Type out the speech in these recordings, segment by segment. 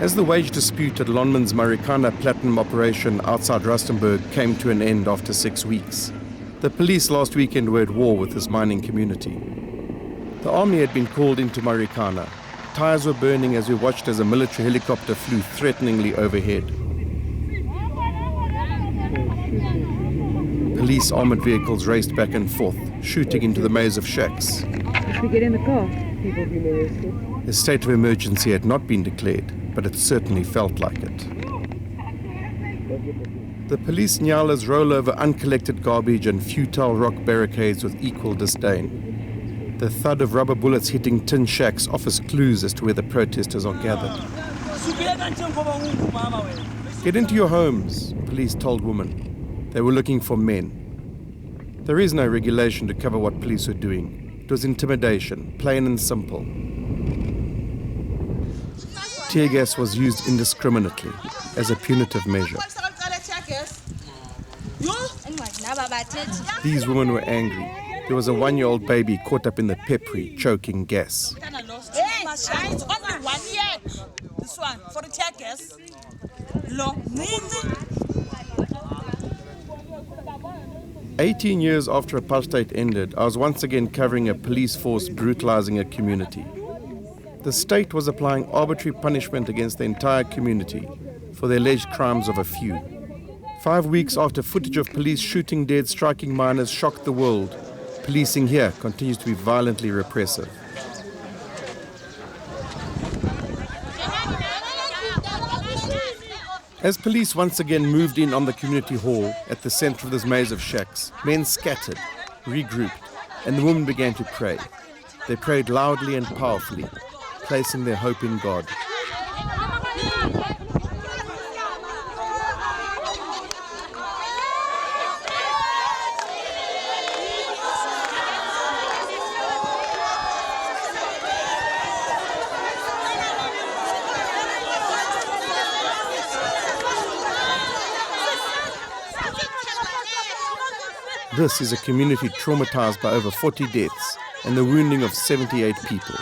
As the wage dispute at Lonmin's Marikana platinum operation outside Rustenburg came to an end after 6 weeks, the police last weekend were at war with this mining community. The army had been called into Marikana. Tires were burning as we watched as a military helicopter flew threateningly overhead. Police armored vehicles raced back and forth, shooting into the maze of shacks. If we get in the car, people will be arrested. A state of emergency had not been declared, but it certainly felt like it. The police nyalas roll over uncollected garbage and futile rock barricades with equal disdain. The thud of rubber bullets hitting tin shacks offers clues as to where the protesters are gathered. Get into your homes, police told women. They were looking for men. There is no regulation to cover what police were doing. It was intimidation, plain and simple. Tear gas was used indiscriminately as a punitive measure. These women were angry. There was a 1-year-old baby caught up in the peppery, choking gas. It's only 1 year. This one for the tear gas. Long. 18 years after apartheid ended, I was once again covering a police force brutalizing a community. The state was applying arbitrary punishment against the entire community for the alleged crimes of a few. 5 weeks after footage of police shooting dead striking miners shocked the world, policing here continues to be violently repressive. As police once again moved in on the community hall at the center of this maze of shacks, men scattered, regrouped, and the women began to pray. They prayed loudly and powerfully, placing their hope in God. This is a community traumatized by over 40 deaths and the wounding of 78 people.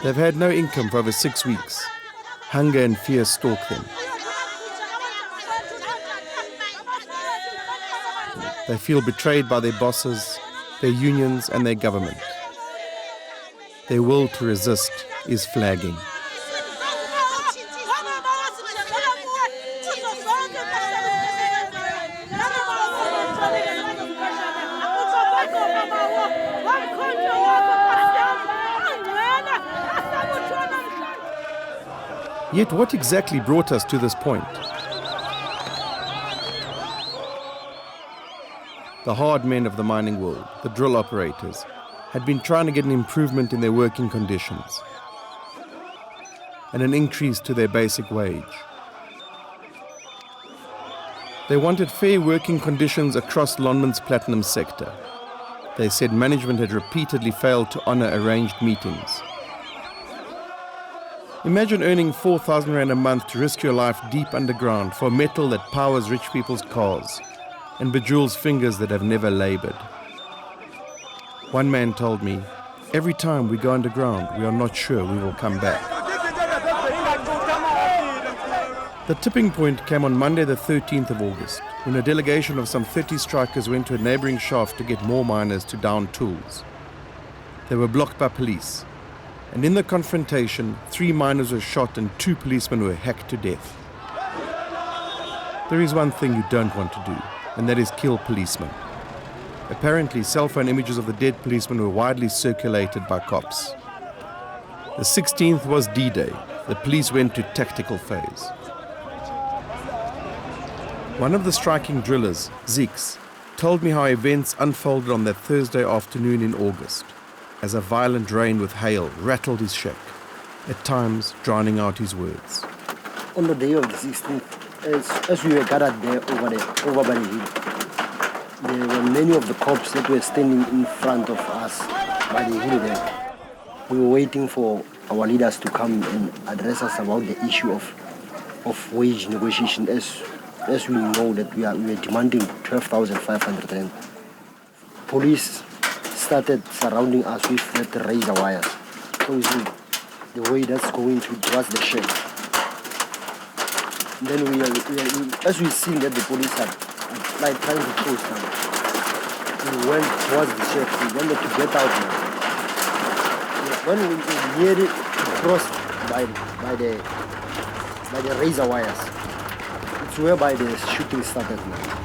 They've had no income for over 6 weeks. Hunger and fear stalk them. They feel betrayed by their bosses, their unions and their government. Their will to resist is flagging. Yet what exactly brought us to this point? The hard men of the mining world, the drill operators, had been trying to get an improvement in their working conditions and an increase to their basic wage. They wanted fair working conditions across Lonmin's platinum sector. They said management had repeatedly failed to honor arranged meetings. Imagine earning 4,000 Rand a month to risk your life deep underground for metal that powers rich people's cars and bejewels fingers that have never labored. One man told me, every time we go underground, we are not sure we will come back. The tipping point came on Monday the 13th of August, when a delegation of some 30 strikers went to a neighboring shaft to get more miners to down tools. They were blocked by police. And in the confrontation, 3 miners were shot and 2 policemen were hacked to death. There is one thing you don't want to do, and that is kill policemen. Apparently, cell phone images of the dead policemen were widely circulated by cops. The 16th was D-Day. The police went to tactical phase. One of the striking drillers, Zeeks, told me how events unfolded on that Thursday afternoon in August, as a violent rain with hail rattled his shack, at times drowning out his words. On the day of the 16th, as we were gathered there over by the hill, there were many of the cops that were standing in front of us by the hill there. We were waiting for our leaders to come and address us about the issue of wage negotiation, as we know that we were demanding 12,500 Rand. Police started surrounding us with red razor wires. closing the way that's going towards the shed. Then as we seen that the police are like trying to close down, we went towards the shed. We wanted to get out now. When we nearly crossed by the razor wires, it's whereby the shooting started now.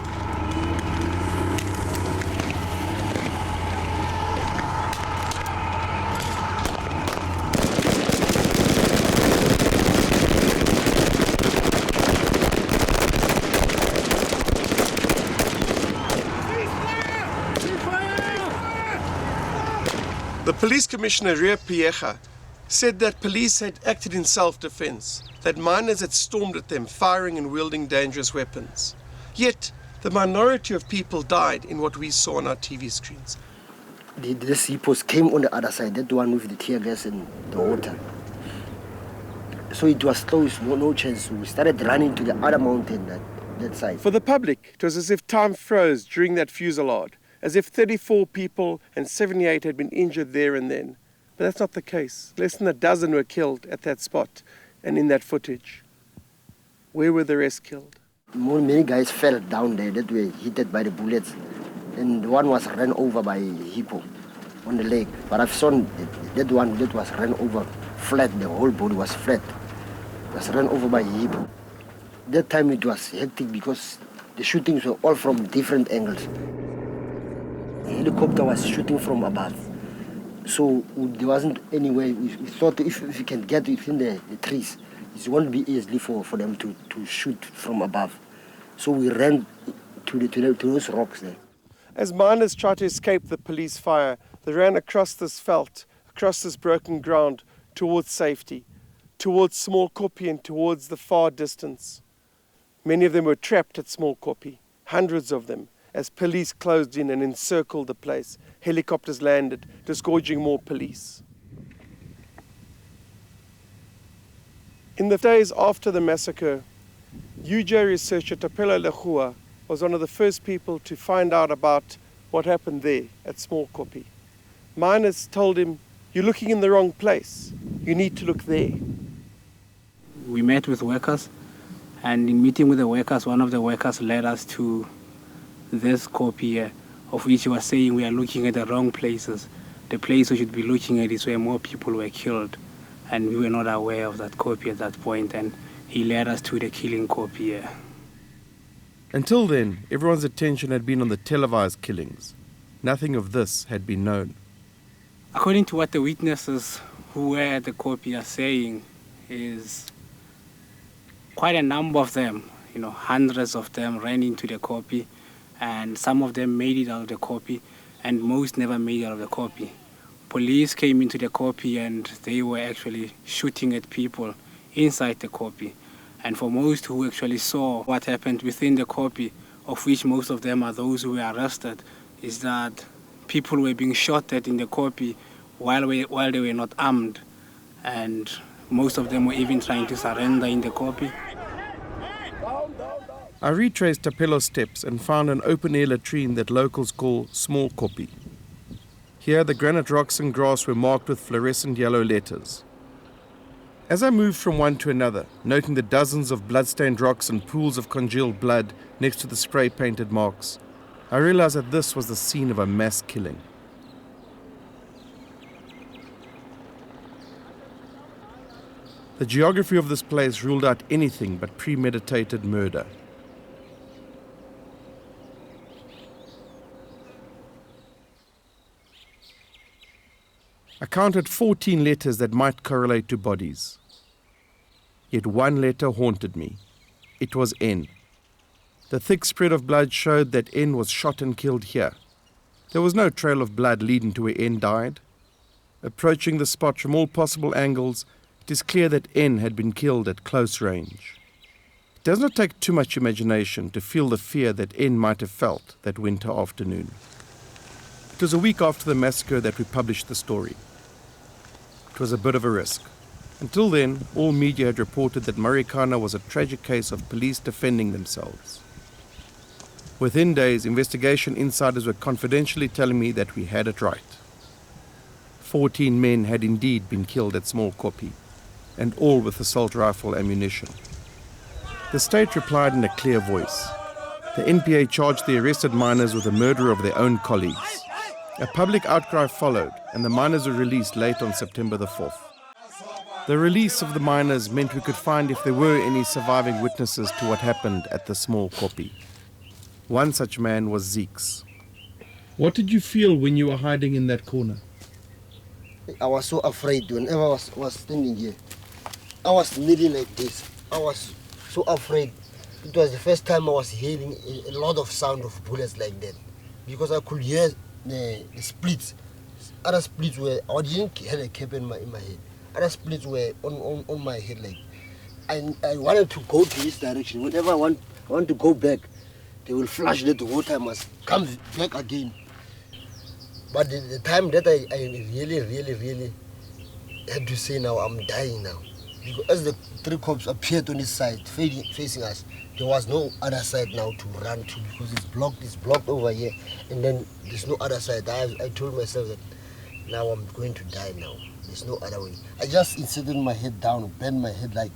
The police commissioner, Ria Piecha, said that police had acted in self-defense, that miners had stormed at them, firing and wielding dangerous weapons. Yet, the minority of people died in what we saw on our TV screens. The seapost came on the other side, that one with the tear gas and the water. So it was close, no chance. We started running to the other mountain, that side. For the public, it was as if time froze during that fusillade, as if 34 people and 78 had been injured there and then. But that's not the case. Less than a dozen were killed at that spot and in that footage. Where were the rest killed? Many guys fell down there that were hit by the bullets. And one was run over by a hippo on the lake. But I've seen that one that was run over flat, the whole body was flat. It was run over by a hippo. That time it was hectic because the shootings were all from different angles. The helicopter was shooting from above. So there wasn't any way. We thought if we can get within the trees, it won't be easy for them to shoot from above. So we ran to those rocks there. As miners tried to escape the police fire, they ran across this veld, across this broken ground, towards safety, towards Small Koppie and towards the far distance. Many of them were trapped at Small Koppie, hundreds of them, as police closed in and encircled the place. Helicopters landed, disgorging more police. In the days after the massacre, UJ researcher Tapelo Lehua was one of the first people to find out about what happened there at Small Koppie. Miners told him, "You're looking in the wrong place. You need to look there." We met with workers, and in meeting with the workers, one of the workers led us to this copy here, of which he was saying we are looking at the wrong places. The place we should be looking at is where more people were killed, and we were not aware of that copy at that point, and he led us to the killing copy here. Until then, everyone's attention had been on the televised killings. Nothing of this had been known. According to what the witnesses who were at the copy are saying, is quite a number of them, hundreds of them ran into the copy, and some of them made it out of the copy, and most never made it out of the copy. Police came into the copy and they were actually shooting at people inside the copy. And for most who actually saw what happened within the copy, of which most of them are those who were arrested, is that people were being shot at in the copy while they were not armed. And most of them were even trying to surrender in the copy. I retraced Tapelo's steps and found an open-air latrine that locals call Small Koppie. Here, the granite rocks and grass were marked with fluorescent yellow letters. As I moved from one to another, noting the dozens of blood-stained rocks and pools of congealed blood next to the spray-painted marks, I realized that this was the scene of a mass killing. The geography of this place ruled out anything but premeditated murder. I counted 14 letters that might correlate to bodies. Yet one letter haunted me. It was N. The thick spread of blood showed that N was shot and killed here. There was no trail of blood leading to where N died. Approaching the spot from all possible angles, it is clear that N had been killed at close range. It does not take too much imagination to feel the fear that N might have felt that winter afternoon. It was a week after the massacre that we published the story. It was a bit of a risk. Until then, all media had reported that Marikana was a tragic case of police defending themselves. Within days, investigation insiders were confidentially telling me that we had it right. 14 men had indeed been killed at Small Koppie, and all with assault rifle ammunition. The state replied in a clear voice. The NPA charged the arrested miners with the murder of their own colleagues. A public outcry followed, and the miners were released late on September the 4th. The release of the miners meant we could find if there were any surviving witnesses to what happened at the Small Koppie. One such man was Zeeks. What did you feel when you were hiding in that corner? I was so afraid whenever I was standing here. I was kneeling like this. I was so afraid. It was the first time I was hearing a lot of sound of bullets like that. Because I could hear the splits. Other splits were, I didn't have a cap in my head. Other splits were on my head like. I wanted to go to this direction. Whenever I want to go back, they will flash that the water must come back again. But the time that I really had to say now, I'm dying now. Because as the three cops appeared on this side, facing us, there was no other side now to run to because it's blocked over here. And then there's no other side. I told myself that now I'm going to die now. There's no other way. I just inserted my head down, bent my head like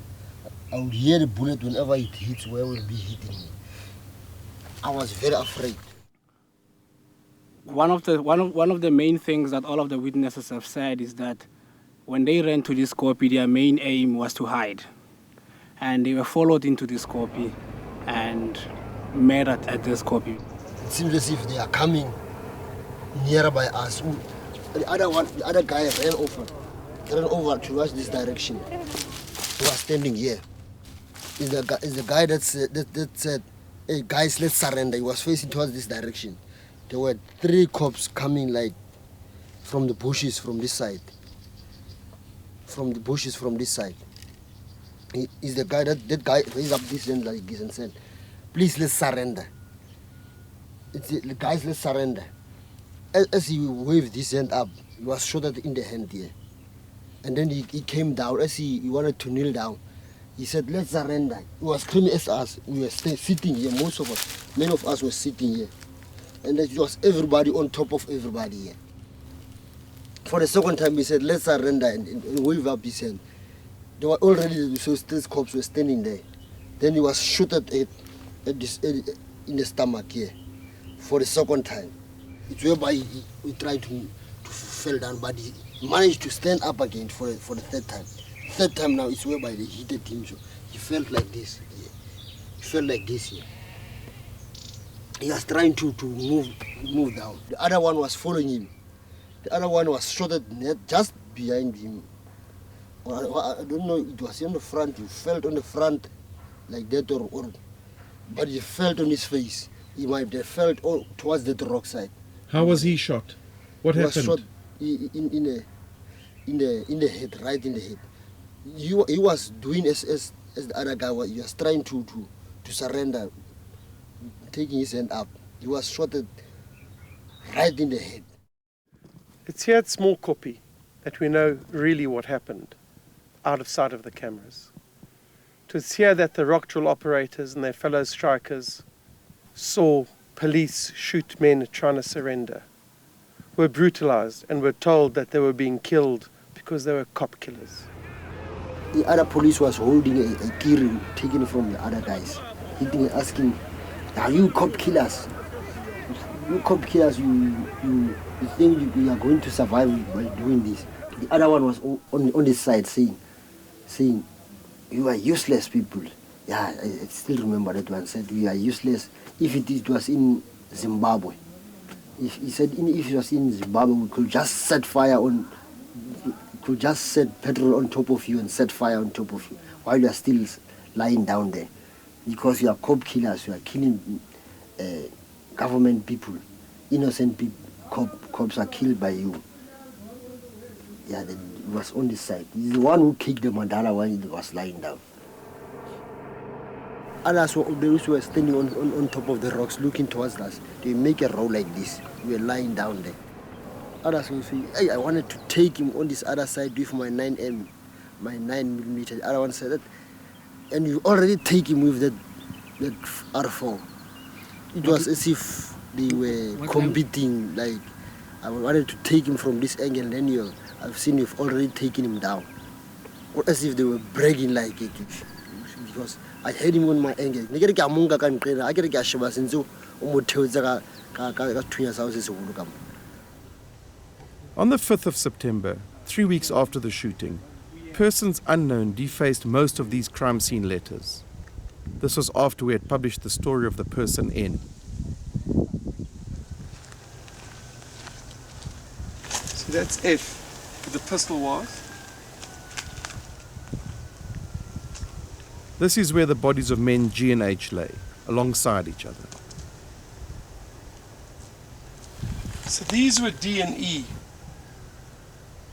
I would hear the bullet whenever it hits where it will be hitting me. I was very afraid. One of the main things that all of the witnesses have said is that when they ran to this Koppie, their main aim was to hide. And they were followed into this Koppie and murdered at this Koppie. It seems as if they are coming nearby us. The other guy ran over towards this direction. He was standing here. Is the guy that said, "Hey guys, let's surrender." He was facing towards this direction. There were three cops coming like from the bushes from this side. Is the guy that guy raised up this hand like this and said, "Please, let's surrender." The guys, let's surrender. As he waved his hand up, he was shot in the hand here. And then he came down. As he wanted to kneel down, he said, "Let's surrender." He was screaming at us. We were sitting here, most of us, many of us were sitting here. And it was everybody on top of everybody here. For the second time, he said, "Let's surrender," and wave up his hand. There were already, so these cops were standing there. Then he was shot in the stomach here for the second time. It's whereby we tried to fall down, but he managed to stand up again for the third time. Third time now, it's whereby they hit him, so he felt like this here. He felt like this here. He was trying to move down. The other one was following him. The other one was shot just behind him. I don't know, it was on the front. He felt on the front like that, but he felt on his face. He might have felt towards the rock side. How was he shot? What happened? He was shot in the head, right in the head. He was doing as the other guy was. He was trying to surrender, taking his hand up. He was shot right in the head. It's here at Small Koppie that we know really what happened, out of sight of the cameras. It was here that the rock drill operators and their fellow strikers saw police shoot men trying to surrender, were brutalized and were told that they were being killed because they were cop killers. The other police was holding a key taken from the other guys, hitting and asking, "Are you cop killers? You cop killers, you think you are going to survive by doing this?" The other one was on this side saying, "You are useless people." Yeah, I still remember that one said, "We are useless." If it was in Zimbabwe, he said, if it was in Zimbabwe, we could just set petrol on top of you and set fire on top of you while you are still lying down there. Because you are cop killers, you are killing government people, innocent people, cops are killed by you. Yeah, it was on this side. He's the one who kicked the Mandala when he was lying down. Others, those who were standing on top of the rocks looking towards us, they make a row like this. We were lying down there. Others will say, "Hey, I wanted to take him on this other side with my 9mm, my 9mm. The other one said that, and you already take him with that R4. It was as if they were competing, like I wanted to take him from this angle, then I've seen you've already taken him down. Or as if they were bragging like it. Because I had him on my anger. I get a shaba since On the 5th of September, 3 weeks after the shooting, persons unknown defaced most of these crime scene letters. This was after we had published the story of the person N. So that's F. The pistol was? This is where the bodies of men G and H lay, alongside each other. So these were D and E.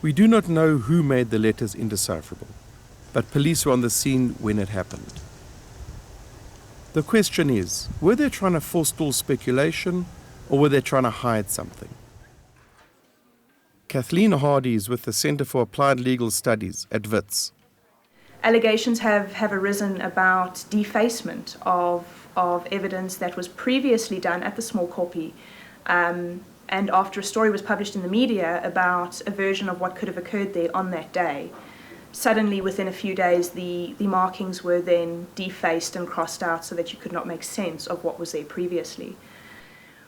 We do not know who made the letters indecipherable, but police were on the scene when it happened. The question is, were they trying to forestall speculation, or were they trying to hide something? Kathleen Hardy is with the Centre for Applied Legal Studies at WITS. Allegations have arisen about defacement of evidence that was previously done at the small koppie, and after a story was published in the media about a version of what could have occurred there on that day, suddenly within a few days the markings were then defaced and crossed out so that you could not make sense of what was there previously.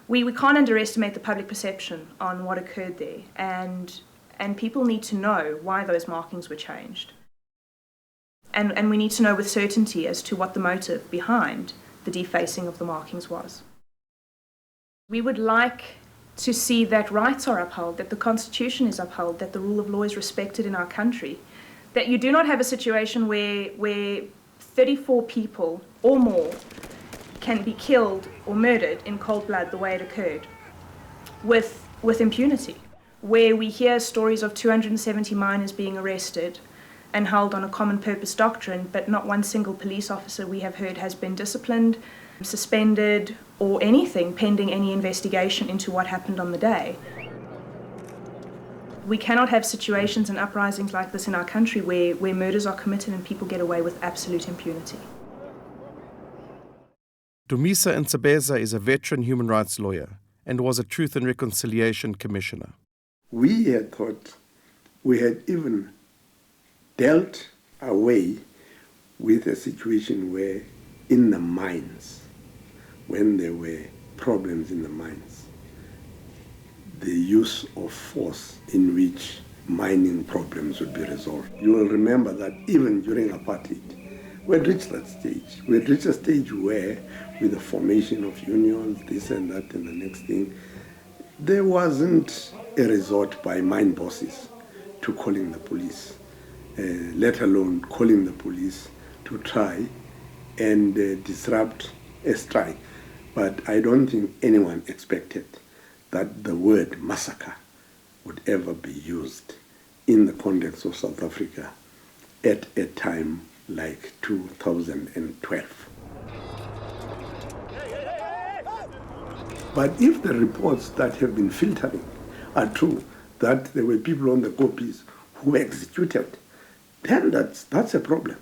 We can't underestimate the public perception on what occurred there, and people need to know why those markings were changed. And we need to know with certainty as to what the motive behind the defacing of the markings was. We would like to see that rights are upheld, that the Constitution is upheld, that the rule of law is respected in our country, that you do not have a situation where 34 people or more can be killed or murdered in cold blood the way it occurred, with impunity, where we hear stories of 270 minors being arrested and held on a common purpose doctrine, but not one single police officer we have heard has been disciplined, suspended, or anything pending any investigation into what happened on the day. We cannot have situations and uprisings like this in our country where murders are committed and people get away with absolute impunity. Dumisa Nsebeza is a veteran human rights lawyer and was a Truth and Reconciliation Commissioner. We had thought we had even dealt away with a situation where in the mines, when there were problems in the mines, the use of force in which mining problems would be resolved. You will remember that even during apartheid, we had reached that stage. We had reached a stage where, with the formation of unions, this and that and the next thing, there wasn't a resort by mine bosses to calling the police, let alone calling the police to try and disrupt a strike. But I don't think anyone expected that the word massacre would ever be used in the context of South Africa at a time like 2012. But if the reports that have been filtering are true, that there were people on the copies who were executed, then that's a problem.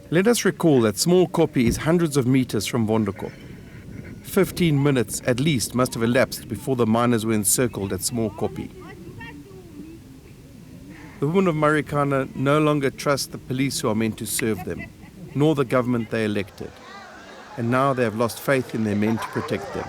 Let us recall that small koppie is hundreds of meters from Wonderkop. 15 minutes at least must have elapsed before the miners were encircled at small koppie. The women of Marikana no longer trust the police who are meant to serve them, nor the government they elected. And now they have lost faith in their men to protect them.